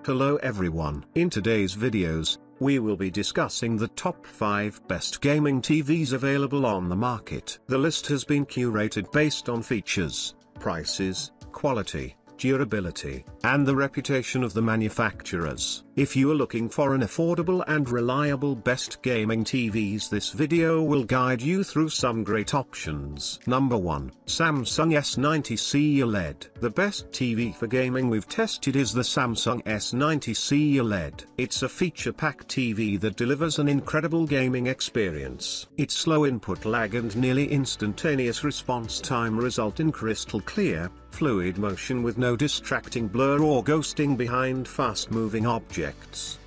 Hello everyone. In today's videos, we will be discussing the top 5 best gaming TVs available on the market. The list has been curated based on features, prices, quality, durability, and the reputation of the manufacturers. If you are looking for an affordable and reliable best gaming TVs, this video will guide you through some great options. Number 1. Samsung S90C OLED. The best TV for gaming we've tested is the Samsung S90C OLED. It's a feature-packed TV that delivers an incredible gaming experience. Its slow input lag and nearly instantaneous response time result in crystal clear, fluid motion with no distracting blur or ghosting behind fast-moving objects.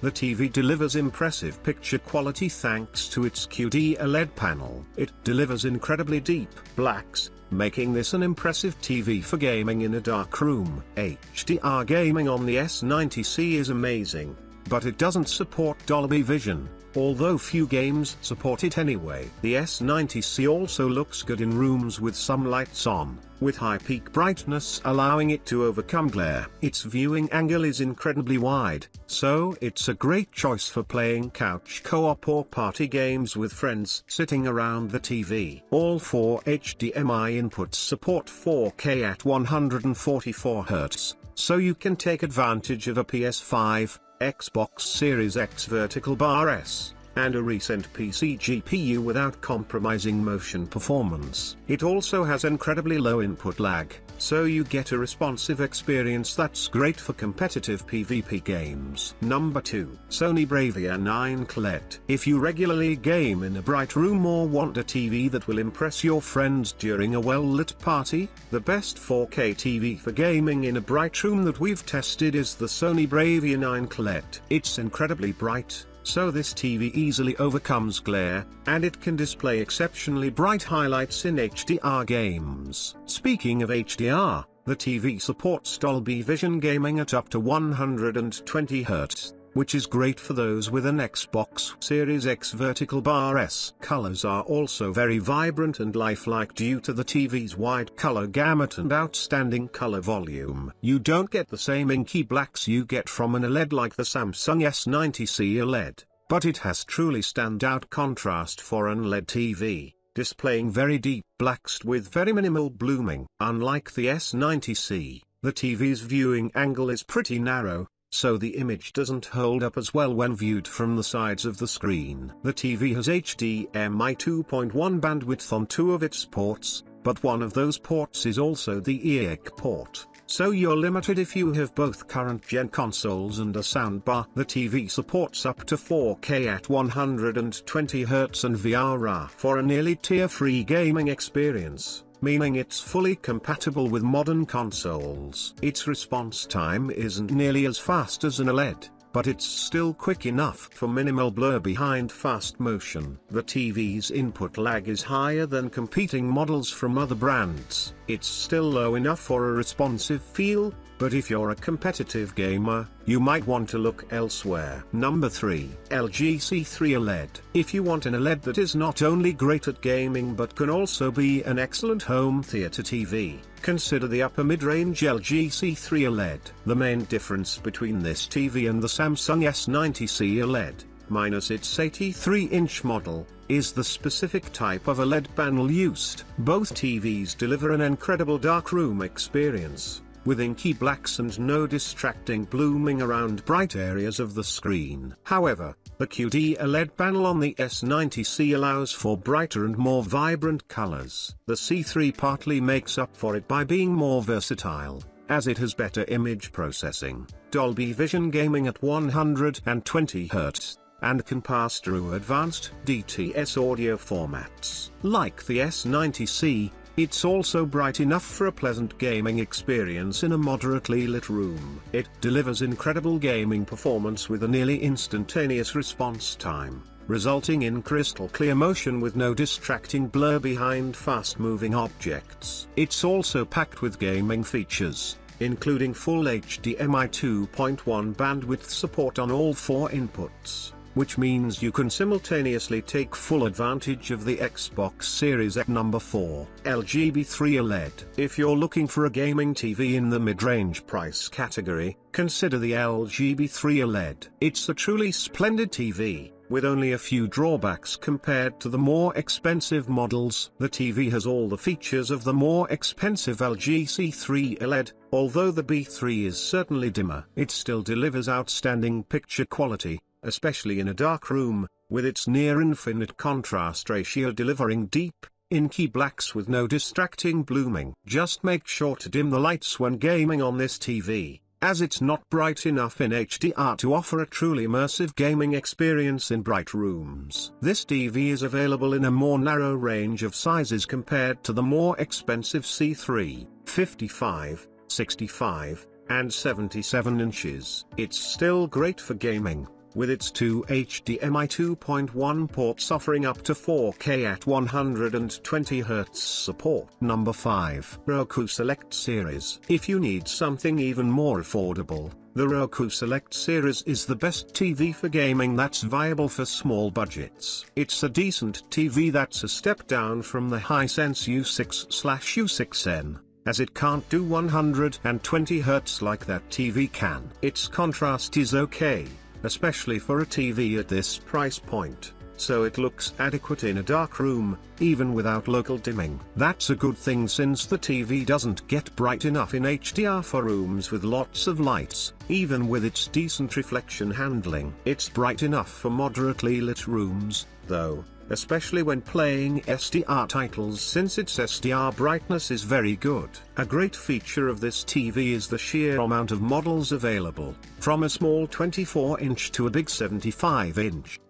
The TV delivers impressive picture quality thanks to its QD OLED panel. It delivers incredibly deep blacks, making this an impressive TV for gaming in a dark room. HDR gaming on the S90C is amazing, but it doesn't support Dolby Vision, although few games support it anyway. The S90C also looks good in rooms with some lights on, with high peak brightness allowing it to overcome glare. Its viewing angle is incredibly wide, so it's a great choice for playing couch co-op or party games with friends sitting around the TV. All 4 HDMI inputs support 4K at 144Hz, so you can take advantage of a PS5, Xbox Series X vertical bar S, and a recent PC GPU without compromising motion performance. It also has incredibly low input lag, so you get a responsive experience that's great for competitive PvP games. Number 2. Sony Bravia 9 OLED. If you regularly game in a bright room or want a TV that will impress your friends during a well-lit party, the best 4K TV for gaming in a bright room that we've tested is the Sony Bravia 9 OLED. It's incredibly bright, so this TV easily overcomes glare, and it can display exceptionally bright highlights in HDR games. Speaking of HDR, the TV supports Dolby Vision gaming at up to 120Hz, which is great for those with an Xbox Series X vertical bar S. Colors are also very vibrant and lifelike due to the TV's wide color gamut and outstanding color volume. You don't get the same inky blacks you get from an OLED like the Samsung S90C OLED, but it has truly standout contrast for an OLED TV, displaying very deep blacks with very minimal blooming. Unlike the S90C, the TV's viewing angle is pretty narrow, so the image doesn't hold up as well when viewed from the sides of the screen. The TV has HDMI 2.1 bandwidth on 2 of its ports, but one of those ports is also the EAC port, so you're limited if you have both current-gen consoles and a soundbar. The TV supports up to 4K at 120Hz and VRR for a nearly tear-free gaming experience, meaning it's fully compatible with modern consoles. Its response time isn't nearly as fast as an OLED, but it's still quick enough for minimal blur behind fast motion. The TV's input lag is higher than competing models from other brands. It's still low enough for a responsive feel, but if you're a competitive gamer, you might want to look elsewhere. Number 3. LG C3 OLED. If you want an OLED that is not only great at gaming but can also be an excellent home theater TV, consider the upper mid-range LG C3 OLED. The main difference between this TV and the Samsung S90C OLED, minus its 83-inch model, is the specific type of OLED panel used. Both TVs deliver an incredible darkroom experience, with inky blacks and no distracting blooming around bright areas of the screen. However, the QD OLED panel on the S90C allows for brighter and more vibrant colors. The C3 partly makes up for it by being more versatile, as it has better image processing, Dolby Vision gaming at 120Hz, and can pass through advanced DTS audio formats. Like the S90C, it's also bright enough for a pleasant gaming experience in a moderately lit room. It delivers incredible gaming performance with a nearly instantaneous response time, resulting in crystal clear motion with no distracting blur behind fast-moving objects. It's also packed with gaming features, including full HDMI 2.1 bandwidth support on all 4 inputs, which means you can simultaneously take full advantage of the Xbox Series X. Number 4. LG B3 OLED. If you're looking for a gaming TV in the mid-range price category, consider the LG B3 OLED. It's a truly splendid TV, with only a few drawbacks compared to the more expensive models. The TV has all the features of the more expensive LG C3 OLED. Although the B3 is certainly dimmer, it still delivers outstanding picture quality, especially in a dark room, with its near-infinite contrast ratio delivering deep, inky blacks with no distracting blooming. Just make sure to dim the lights when gaming on this TV, as it's not bright enough in HDR to offer a truly immersive gaming experience in bright rooms. This TV is available in a more narrow range of sizes compared to the more expensive C3, 55, 65, and 77 inches. It's still great for gaming, with its two HDMI 2.1 ports offering up to 4K at 120Hz support. Number 5. Roku Select Series. If you need something even more affordable, the Roku Select Series is the best TV for gaming that's viable for small budgets. It's a decent TV that's a step down from the Hisense U6/U6N, as it can't do 120Hz like that TV can. Its contrast is okay, especially for a TV at this price point, so it looks adequate in a dark room, even without local dimming. That's a good thing since the TV doesn't get bright enough in HDR for rooms with lots of lights. Even with its decent reflection handling, it's bright enough for moderately lit rooms, though, especially when playing SDR titles since its SDR brightness is very good. A great feature of this TV is the sheer amount of models available, from a small 24-inch to a big 75-inch.